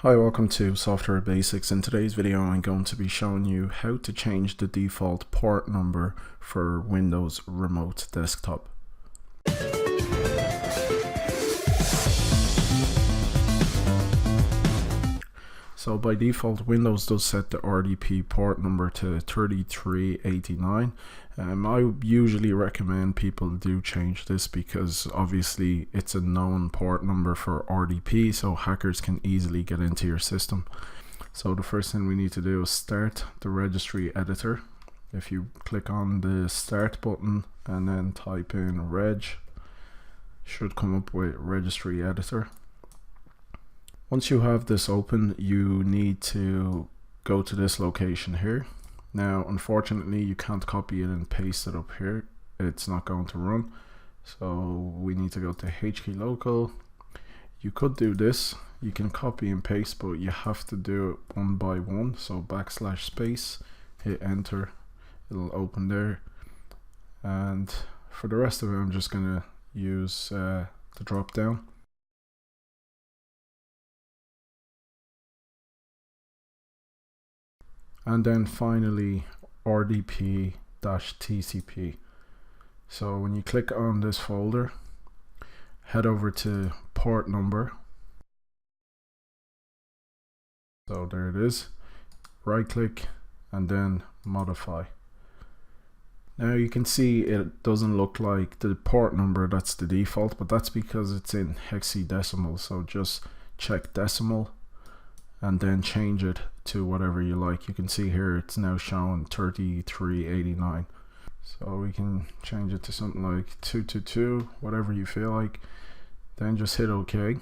Hi, welcome to Software Basics. In today's video I'm going to be showing you how to change the default port number for Windows Remote Desktop. So by default, Windows does set the RDP port number to 3389. I usually recommend people do change this because obviously it's a known port number for RDP, so hackers can easily get into your system. So the first thing we need to do is start the Registry Editor. If you click on the Start button and then type in reg, should come up with Registry Editor. Once you have this open, you need to go to this location here. Now, unfortunately, you can't copy it and paste it up here. It's not going to run. So we need to go to HKey local. You could do this. You can copy and paste, but you have to do it one by one. So \space, hit enter. It'll open there. And for the rest of it, I'm just going to use the drop down. And then finally RDP-Tcp. So when you click on this folder, head over to PortNumber. So there it is. Right click and then modify. Now you can see it doesn't look like the port number that's the default, but that's because it's in hexadecimal. So just check decimal and then change it to whatever you like. You can see here it's now showing 3389. So we can change it to something like 222, whatever you feel like. Then just hit OK.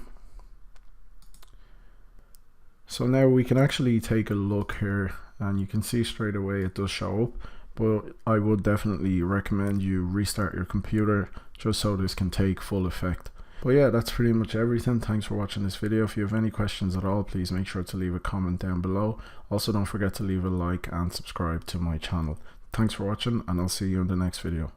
So now we can actually take a look here and you can see straight away it does show up. But I would definitely recommend you restart your computer just so this can take full effect. But yeah, that's pretty much everything. Thanks for watching this video. If you have any questions at all, please make sure to leave a comment down below. Also, don't forget to leave a like and subscribe to my channel. Thanks for watching, and I'll see you in the next video.